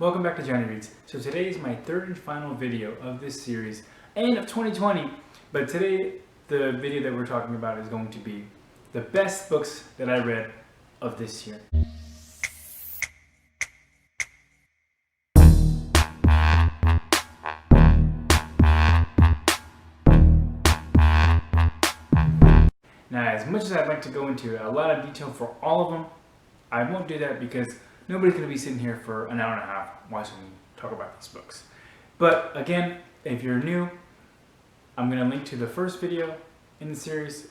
Welcome back to Johnny Reads. So today is my third and final video of this series and of 2020. But today the video that we're talking about is going to be the best books that I read of this year. Now, as much as I'd like to go into a lot of detail for all of them, I won't do that because nobody's going to be sitting here for an hour and a half watching me talk about these books. But again, if you're new, I'm going to link to the first video in the series,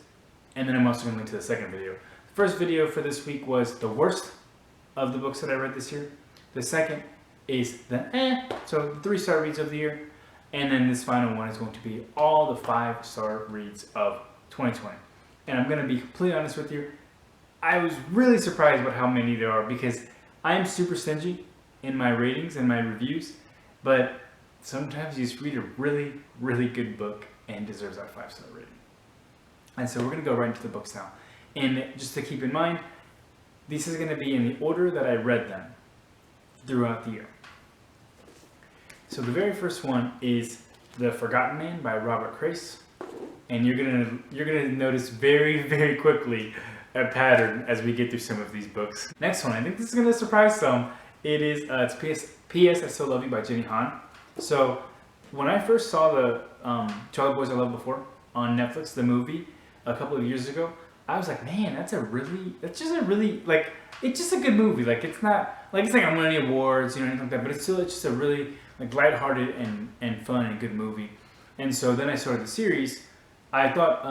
and then I'm also going to link to the second video. The first video for this week was the worst of the books that I read this year. The second is the so the 3-star reads of the year. And then this final one is going to be all the 5-star reads of 2020. And I'm going to be completely honest with you, I was really surprised about how many there are because I'm super stingy in my ratings and my reviews, but sometimes you just read a really, really good book and deserves that 5-star rating. And so we're going to go right into the books now. And just to keep in mind, this is going to be in the order that I read them throughout the year. So the very first one is The Forgotten Man by Robert Grace. And you're gonna notice very, very quickly a pattern as we get through some of these books. Next one, I think this is gonna surprise some. It is it's P.S. I Still Love You by Jenny Han. So when I first saw the Charlie Boys I Loved Before on Netflix, the movie, a couple of years ago, I was like, man, it's just a good movie. Like it's not like I'm winning any awards, anything like that, but it's just a really lighthearted and fun and good movie. And so then I started the series. I thought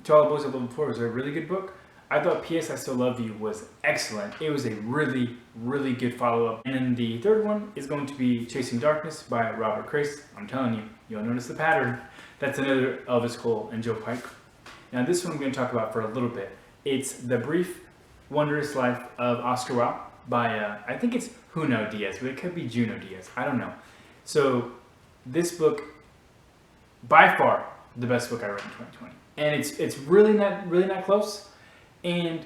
Charlie Boys I Loved Before was a really good book. I thought P.S. I Still Love You was excellent. It was a really, really good follow-up. And then the third one is going to be Chasing Darkness by Robert Grace. I'm telling you, you'll notice the pattern. That's another Elvis Cole and Joe Pike. Now this one I'm going to talk about for a little bit. It's The Brief, Wondrous Life of Oscar Wilde by, I think it's Junot Diaz, but it could be Juno Diaz. I don't know. So this book, by far, the best book I read in 2020, and it's really not close, and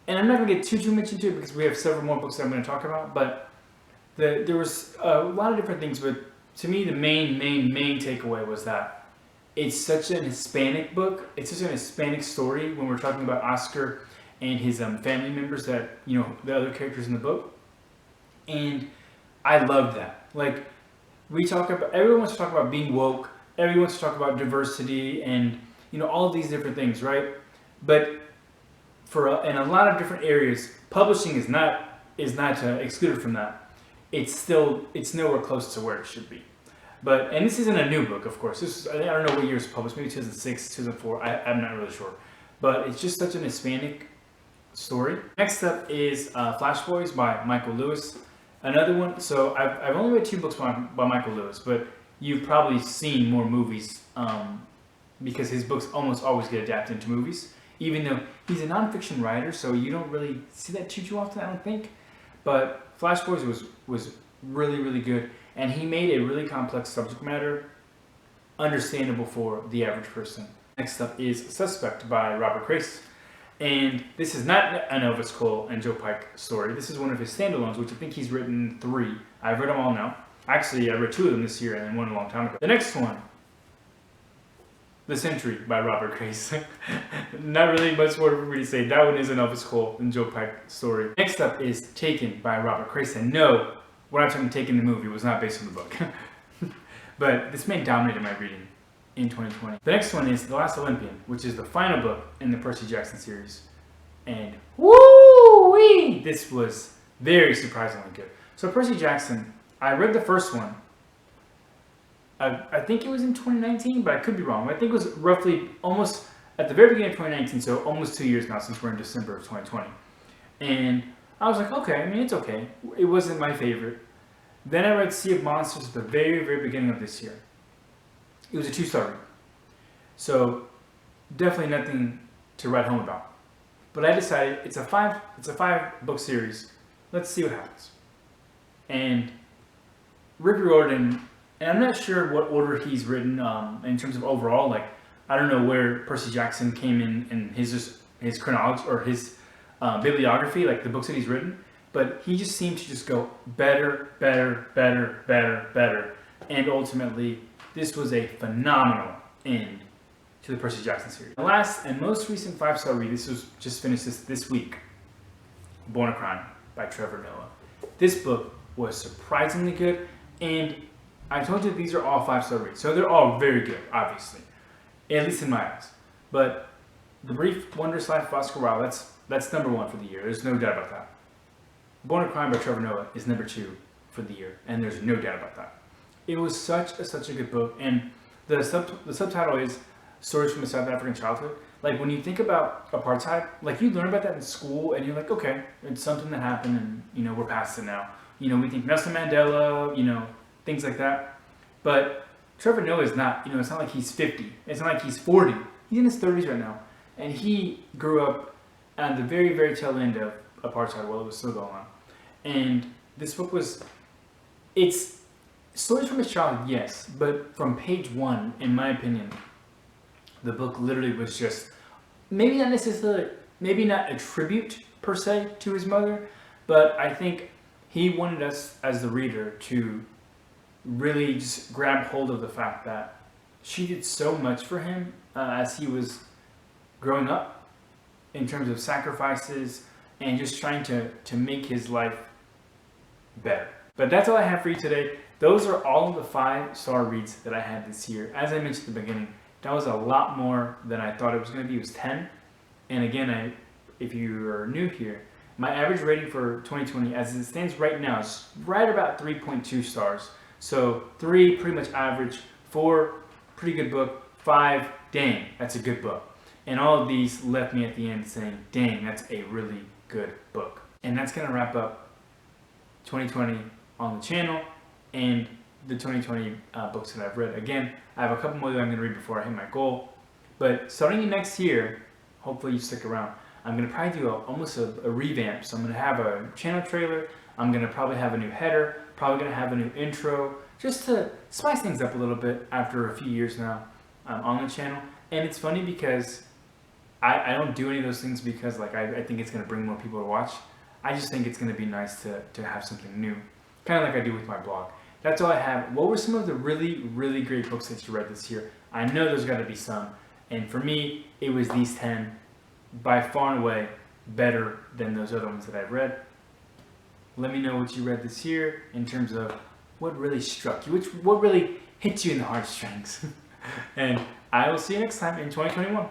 I'm not gonna get too much into it because we have several more books that I'm going to talk about. But there was a lot of different things, but to me the main takeaway was that it's such an Hispanic book. It's such an Hispanic story when we're talking about Oscar and his family members, that the other characters in the book, and I love that. Like everyone wants to talk about being woke. Everyone wants to talk about diversity and all of these different things, right? But in a lot of different areas, publishing is not excluded from that. It's nowhere close to where it should be. And this isn't a new book, of course. I don't know what year it's published. Maybe 2006, 2004. I'm not really sure. But it's just such an Hispanic story. Next up is Flash Boys by Michael Lewis. Another one. So I've only read 2 books by Michael Lewis, but you've probably seen more movies because his books almost always get adapted into movies, even though he's a nonfiction writer, so you don't really see that too often, I don't think. But Flash Boys was really, really good, and he made a really complex subject matter understandable for the average person. Next up is Suspect by Robert Grace. And this is not an Elvis Cole and Joe Pike story. This is one of his standalones, which I think he's written 3. I've read them all now. Actually, I read 2 of them this year and then one a long time ago. The next one, The Sentry by Robert Grace. Not really much more for me to say. That one is an Elvis Cole and Joe Pike story. Next up is Taken by Robert Grace. And no, when I'm talking Taken the movie, was not based on the book. But this man dominated my reading in 2020. The next one is The Last Olympian, which is the final book in the Percy Jackson series. And woo-wee! This was very surprisingly good. So Percy Jackson, I read the first one. I think it was in 2019, but I could be wrong. I think it was roughly almost at the very beginning of 2019, so almost 2 years now since we're in December of 2020. And I was like, okay, I mean, it's okay. It wasn't my favorite. Then I read Sea of Monsters at the very, very beginning of this year. It was a 2-star read. So definitely nothing to write home about. But I decided it's a 5-book series. Let's see what happens. And Rick Riordan, and I'm not sure what order he's written in terms of overall. I don't know where Percy Jackson came in his chronology or his bibliography, like the books that he's written. but he just seemed to just go better, better, better, better, better. And ultimately, this was a phenomenal end to the Percy Jackson series. The last and most recent 5-star read, this was just finished this week, Born a Crime by Trevor Noah. This book was surprisingly good, and I told you these are all 5-star reads, so they're all very good, obviously, at least in my eyes. But The Brief Wondrous Life of Oscar Wilde, that's number 1 for the year. There's no doubt about that. Born a Crime by Trevor Noah is number 2 for the year, and there's no doubt about that. It was such a good book, and the subtitle is Stories from a South African Childhood. Like, when you think about apartheid, like, you learn about that in school, and you're like, okay, it's something that happened, and, you know, we're past it now. You know, we think Nelson Mandela, you know, things like that. But Trevor Noah is not, you know, it's not like he's 50. It's not like he's 40. He's in his 30s right now. And he grew up at the very, very tail end of apartheid while it was still going on. And this book was, it's stories from his childhood, yes, but from page 1, in my opinion, the book literally was just, maybe not necessarily, maybe not a tribute per se to his mother, but I think he wanted us as the reader to really just grab hold of the fact that she did so much for him as he was growing up in terms of sacrifices and just trying to make his life better. But that's all I have for you today. Those are all of the 5-star reads that I had this year. As I mentioned at the beginning, that was a lot more than I thought it was going to be. It was 10. And again, if you are new here, my average rating for 2020 as it stands right now is right about 3.2 stars. So 3, pretty much average. 4, pretty good book. 5, dang, that's a good book. And all of these left me at the end saying, dang, that's a really good book. And that's going to wrap up 2020 on the channel and the 2020 books that I've read. Again, I have a couple more that I'm going to read before I hit my goal. But starting next year, hopefully you stick around, I'm going to probably do almost a revamp. So I'm going to have a channel trailer. I'm going to probably have a new header. Probably going to have a new intro. Just to spice things up a little bit after a few years now on the channel. And it's funny because I don't do any of those things because like I think it's going to bring more people to watch. I just think it's going to be nice to have something new. Kind of like I do with my blog. That's all I have. What were some of the really, really great books that you read this year? I know there's got to be some. And for me, it was these 10. By far and away, better than those other ones that I've read. Let me know what you read this year in terms of what really struck you, what really hit you in the heartstrings. And I will see you next time in 2021.